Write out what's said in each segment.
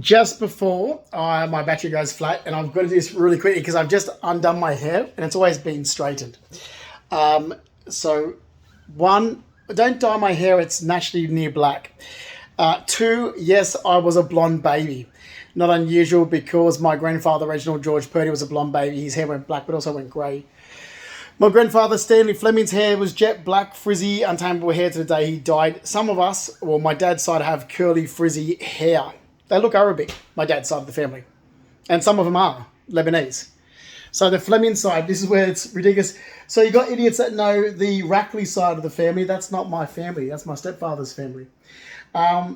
just before my battery goes flat, and I've got to do this really quickly because I've just undone my hair and it's always been straightened. So, one, don't dye my hair, it's naturally near black. Two, yes, I was a blonde baby. Not unusual because my grandfather, Reginald George Purdy, was a blonde baby. His hair went black but also went grey. My grandfather, Stanley Fleming's hair was jet black, frizzy, untamable hair to the day he died. Some of us, well, my dad's side, have curly, frizzy hair. They look Arabic, my dad's side of the family. And some of them are Lebanese. So the Fleming side, this is where it's ridiculous. So you got idiots that know the Rackley side of the family. That's not my family. That's my stepfather's family.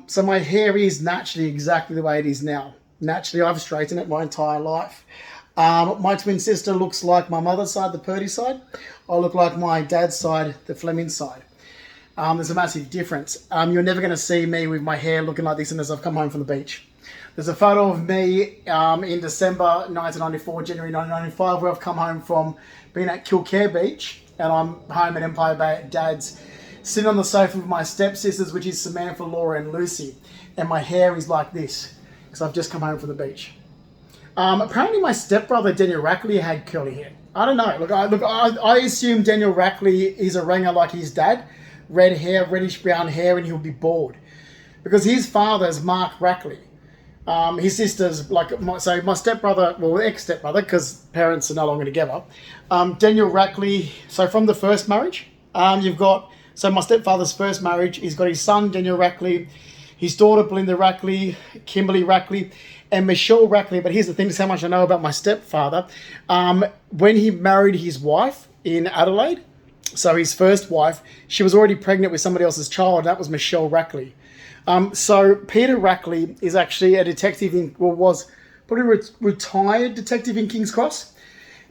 So my hair is naturally exactly the way it is now. Naturally, I've straightened it my entire life. My twin sister looks like my mother's side, the Purdy side. I look like my dad's side, the Fleming side. There's a massive difference. You're never going to see me with my hair looking like this unless I've come home from the beach. There's a photo of me in December 1994, January 1995, where I've come home from being at Kilcare Beach, and I'm home at Empire Bay at Dad's, sitting on the sofa with my stepsisters, which is Samantha, Laura, and Lucy, and my hair is like this because I've just come home from the beach. Apparently, my stepbrother Daniel Rackley had curly hair. I don't know. I assume Daniel Rackley is a ranger like his dad, red hair, reddish brown hair, and he'll be bald because his father's Mark Rackley. His sister's my stepbrother, well, ex-stepbrother, because parents are no longer together. Daniel Rackley. So from the first marriage, you've got my stepfather's first marriage. He's got his son Daniel Rackley, his daughter Belinda Rackley, Kimberly Rackley, and Michelle Rackley. But here's the thing: this is how much I know about my stepfather. When he married his wife in Adelaide, so his first wife, she was already pregnant with somebody else's child. That was Michelle Rackley. So Peter Rackley is actually a detective was probably retired detective in King's Cross.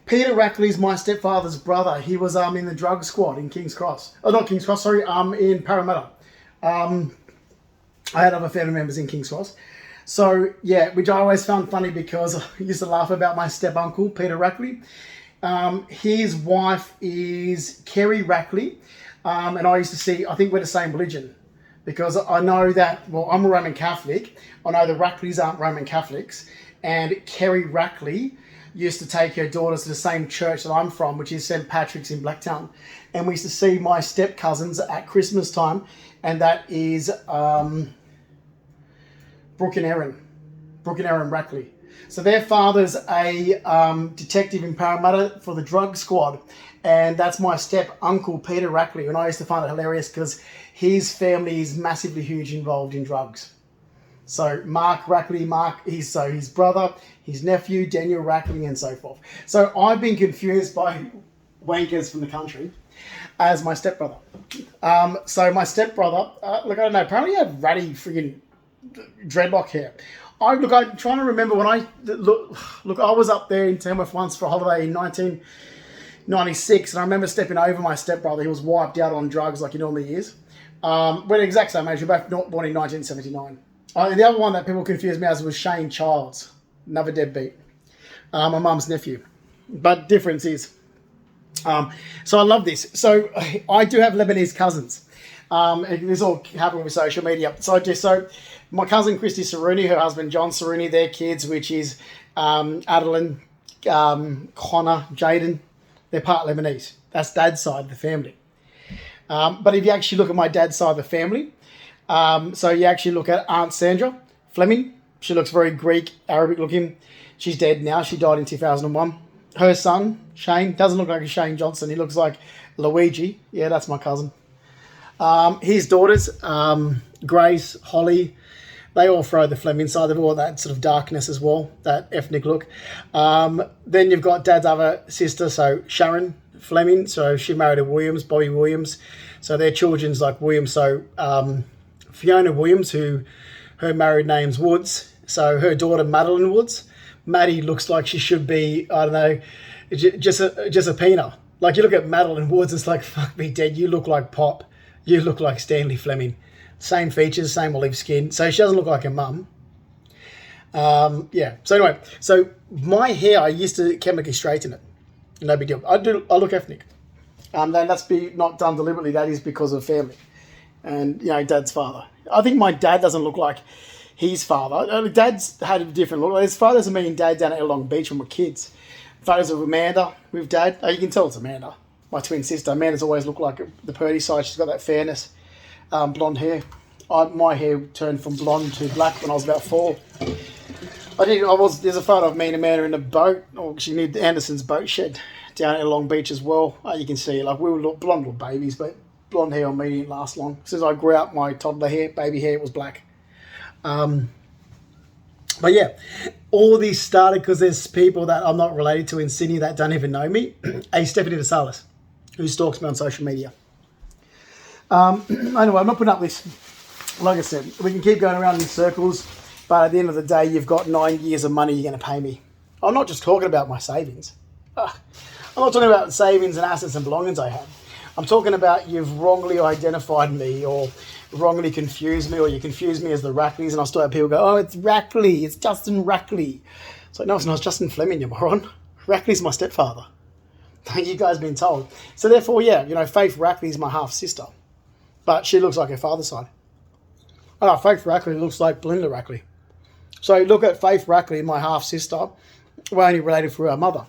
Peter Rackley is my stepfather's brother. He was in the drug squad in King's Cross. Oh, not King's Cross, sorry, in Parramatta. I had other family members in King's Cross. So, yeah, which I always found funny because I used to laugh about my step-uncle, Peter Rackley. His wife is Kerry Rackley. And I used to see, I think we're the same religion. Because I know that, well, I'm a Roman Catholic. I know the Rackleys aren't Roman Catholics. And Kerry Rackley used to take her daughters to the same church that I'm from, which is St. Patrick's in Blacktown. And we used to see my step-cousins at Christmas time. And that is Brooke and Aaron Rackley. So their father's a detective in Parramatta for the drug squad. And that's my step-uncle, Peter Rackley. And I used to find it hilarious because his family is massively huge involved in drugs. So Mark Rackley, he's his brother, his nephew, Daniel Rackley, and so forth. So I've been confused by wankers from the country as my stepbrother. So my stepbrother, I don't know, apparently he had ratty friggin' dreadlock hair. I'm trying to remember when I was up there in Tamworth once for a holiday in 1996, and I remember stepping over my stepbrother. He was wiped out on drugs like he normally is. We're the exact same age. We're both born in 1979. The other one that people confused me as was Shane Childs, another deadbeat. My mum's nephew. But difference is, so I love this. So I do have Lebanese cousins. This all happened with social media. So my cousin Christy Saruni, her husband John Saruni, their kids, which is Adeline, Connor, Jaden, they're part Lebanese. That's dad's side of the family. But if you actually look at my dad's side of the family, so you actually look at Aunt Sandra Fleming. She looks very Greek, Arabic looking. She's dead now. She died in 2001. Her son, Shane, doesn't look like a Shane Johnson. He looks like Luigi. Yeah, that's my cousin. His daughters, Grace, Holly, they all throw the Fleming side. They've all that sort of darkness as well, that ethnic look. Then you've got dad's other sister, so Sharon Fleming. So she married a Williams, Bobby Williams. So their children's like Williams. So Fiona Williams, who her married name's Woods. So her daughter, Madeline Woods. Maddie looks like she should be, I don't know, just a peanut. Like you look at Madeline Woods, it's like, fuck me dead, you look like Pop. You look like Stanley Fleming. Same features, same olive skin. So she doesn't look like her mum. Yeah. So anyway, so my hair, I used to chemically straighten it. No big deal. I look ethnic. Then that's not done deliberately. That is because of family. And, dad's father. I think my dad doesn't look like his father. Dad's had a different look. There's photos of me and Dad down at Long Beach when we're kids. Photos of Amanda with Dad. Oh, you can tell it's Amanda, my twin sister. Amanda's always looked like the Purdy side. She's got that fairness, blonde hair. My hair turned from blonde to black when I was about 4. There's a photo of me and Amanda in a boat, or she near Anderson's boat shed down at Long Beach as well. You can see, like, we were blonde little babies, but blonde hair on me didn't last long. Since I grew out my toddler hair, baby hair, it was black. But yeah, all this started because there's people that I'm not related to in Sydney that don't even know me. Hey, Stephanie DeSalis, who stalks me on social media. Anyway, I'm not putting up this. Like I said, we can keep going around in circles, but at the end of the day, you've got 9 years of money you're going to pay me. I'm not just talking about my savings. I'm not talking about savings and assets and belongings I have. I'm talking about you've wrongly identified me or wrongly confused me, or you confuse me as the Rackleys, and I still have people go, oh, it's Rackley, it's Justin Rackley. It's like, no, it's not, it's Justin Fleming, you moron. Rackley's my stepfather. You guys been told. So therefore, yeah, Faith Rackley's my half-sister, but she looks like her father's side. Faith Rackley looks like Belinda Rackley. So look at Faith Rackley, my half-sister. We're only related through our mother.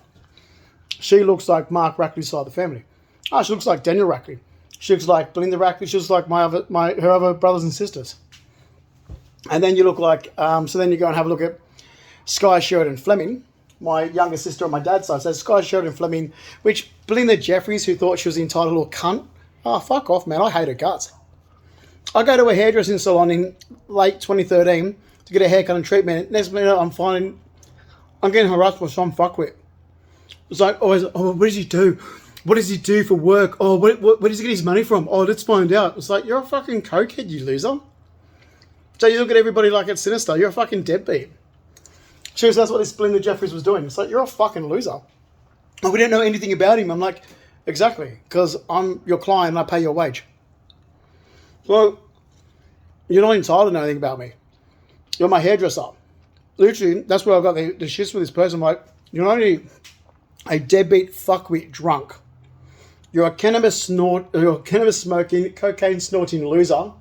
She looks like Mark Rackley's side of the family. She looks like Daniel Rackley. She looks like Belinda Rackley. She looks like her other brothers and sisters. And then you look like, so then you go and have a look at Sky Sheridan Fleming, my younger sister on my dad's side. So Sky Sheridan Fleming, which Belinda Jeffries, who thought she was entitled to a cunt. Fuck off, man. I hate her guts. I go to a hairdressing salon in late 2013 to get a haircut and treatment. Next minute, I'm getting harassed by some fuckwit. It's like, always, what does he do? What does he do for work? Where does he get his money from? Let's find out. It's like, you're a fucking cokehead, you loser. So you look at everybody like it's sinister. You're a fucking deadbeat. Seriously, that's what this Belinda Jeffries was doing. It's like, you're a fucking loser. We don't know anything about him. I'm like, exactly, because I'm your client and I pay your wage. Well, you're not entitled to know anything about me. You're my hairdresser. Literally, that's where I got the shits with this person. I'm like, you're not only a deadbeat fuckwit drunk. You're a cannabis smoking, cocaine snorting loser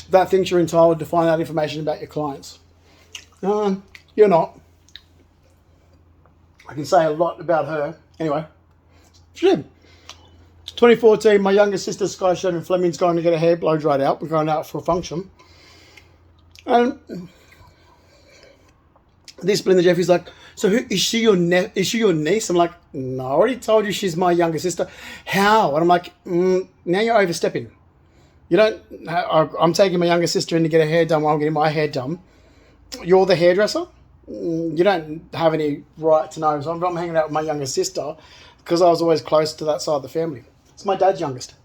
that thinks you're entitled to find out information about your clients. You're not. I can say a lot about her. Anyway, she did. 2014, my younger sister, Sky Sheridan Fleming's going to get her hair blow dried out. We're going out for a function. And this Belinda Jeffries like, so is she your niece? I'm like, no, I already told you she's my younger sister. How? And I'm like, now you're overstepping. I'm taking my younger sister in to get her hair done while I'm getting my hair done. You're the hairdresser? You don't have any right to know. So I'm hanging out with my younger sister because I was always close to that side of the family. It's my dad's youngest.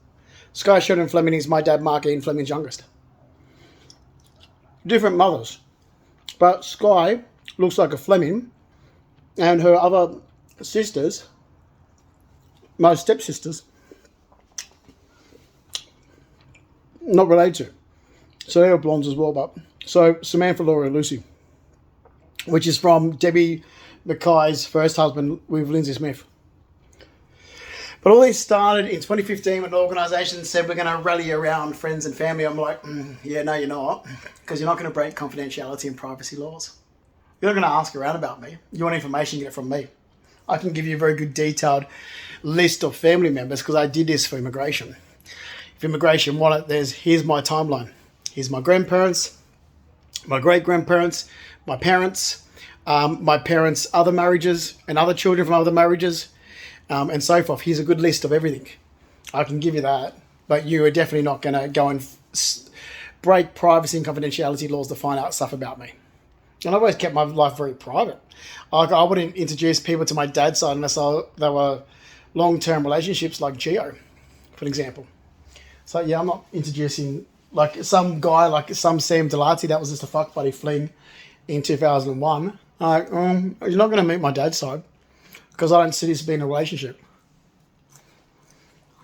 Sky Sheridan Fleming is my dad, Mark Ian Fleming's youngest. Different mothers. But Sky looks like a Fleming, and her other sisters, my stepsisters, not related to. So they were blondes as well. But so Samantha, Laura, Lucy, which is from Debbie Mackay's first husband with Lindsay Smith. But all this started in 2015 when an organisation said we're going to rally around friends and family. I'm like, yeah, no, you're not, because you're not going to break confidentiality and privacy laws. You're not going to ask around about me. You want information, get it from me. I can give you a very good detailed list of family members because I did this for immigration. If immigration want it, here's my timeline. Here's my grandparents, my great-grandparents, my parents' other marriages and other children from other marriages, and so forth. Here's a good list of everything. I can give you that, but you are definitely not going to go and break privacy and confidentiality laws to find out stuff about me. And I've always kept my life very private. I wouldn't introduce people to my dad's side unless they were long-term relationships like Gio, for example. So yeah, I'm not introducing like some guy, like some Sam Delati that was just a fuck buddy fling in 2001. You're not going to meet my dad's side because I don't see this being a relationship.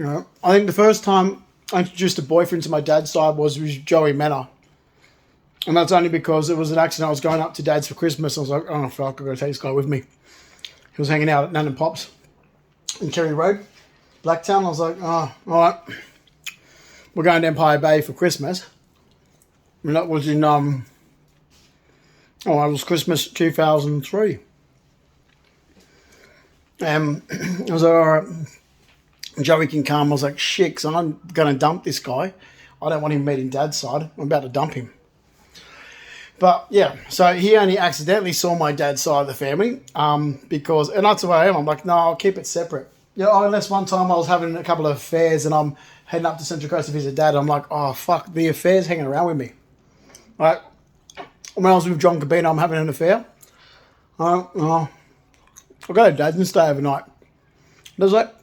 I think the first time I introduced a boyfriend to my dad's side was with Joey Manor. And that's only because it was an accident. I was going up to Dad's for Christmas. I was like, oh, fuck, I've got to take this guy with me. He was hanging out at Nan and Pop's in Kerry Road, Blacktown. I was like, oh, all right. We're going to Empire Bay for Christmas. And that was in Oh, it was Christmas 2003. I was like, all right, Joey can come. I was like, shit, 'cause I'm going to dump this guy. I don't want him meeting Dad's side. I'm about to dump him. But yeah, so he only accidentally saw my dad's side of the family because, and that's the way I am. I'm like, no, I'll keep it separate. Yeah, unless one time I was having a couple of affairs and I'm heading up to Central Coast to visit Dad. I'm like, oh, fuck, the affair's hanging around with me. Like, when I was with John Cabina, I'm having an affair. I'll go to Dad's and stay overnight. And I was like,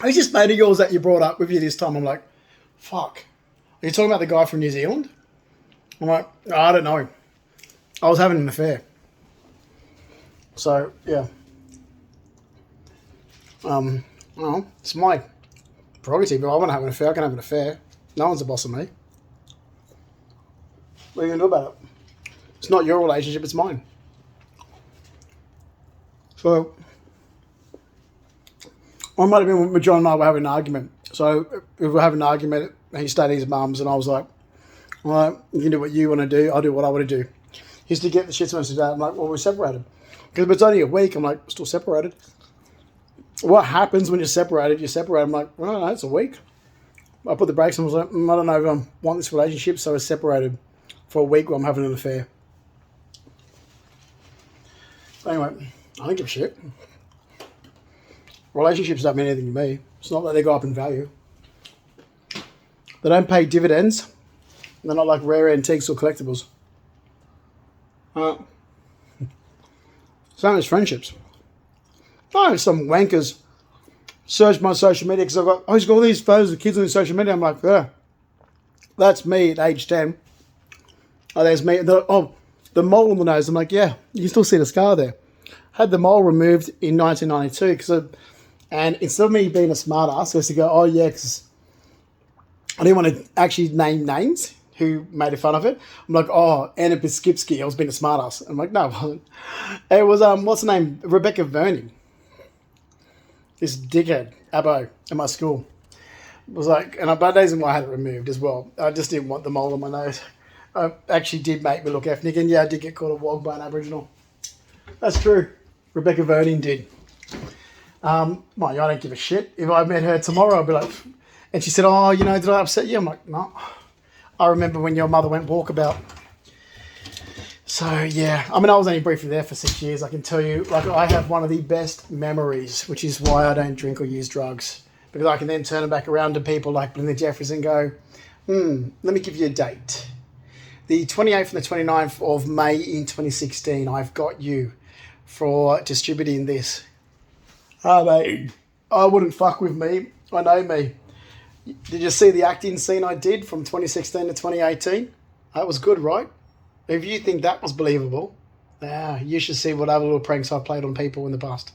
who's this mate of yours that you brought up with you this time? I'm like, fuck. Are you talking about the guy from New Zealand? I'm like, oh, I don't know him. I was having an affair. So, yeah. Well, it's my prerogative. If I want to have an affair, I can have an affair. No one's the boss of me. What are you going to do about it? It's not your relationship, it's mine. So, I might have been with John and I were having an argument. So, we were having an argument, and he stayed at his mum's, and I was like, all right, you can do what you want to do, I'll do what I want to do. He used to get the shit to us today. I'm like, well, we're separated. Because it's only a week, I'm like, still separated. What happens when you're separated? You're separated. I'm like, well, no, it's a week. I put the brakes on. I was like, I don't know if I want this relationship, so we're separated for a week while I'm having an affair. Anyway, I don't give a shit. Relationships don't mean anything to me. It's not that they go up in value. They don't pay dividends. They're not like rare antiques or collectibles. Same as friendships. I know some wankers search my social media because I always got all these photos of kids on social media. I'm like, yeah, that's me at age 10. Oh, there's me. The mole on the nose. I'm like, yeah, you can still see the scar there. Had the mole removed in 1992 and instead of me being a smart ass, I used to go, oh yeah, because I didn't want to actually name names who made fun of it. I'm like, oh, Anna Biskipsky, I was being a smart ass. I'm like, no, it wasn't. It was, what's her name? Rebecca Vernon. This dickhead, Abbo, at my school. It was like, and by the reason why I had it removed as well. I just didn't want the mole on my nose. It actually did make me look ethnic, and yeah, I did get called a wog by an Aboriginal. That's true. Rebecca Vernon did. I don't give a shit. If I met her tomorrow, I'd be like, and she said, oh, did I upset you? I'm like, no. I remember when your mother went walkabout. So, yeah. I was only briefly there for 6 years. I can tell you, I have one of the best memories, which is why I don't drink or use drugs. Because I can then turn it back around to people like Belinda Jeffries and go, let me give you a date. The 28th and the 29th of May in 2016, I've got you for distributing this. Mate, I wouldn't fuck with me. I know me. Did you see the acting scene I did from 2016 to 2018? That was good, right? If you think that was believable, you should see what other little pranks I've played on people in the past.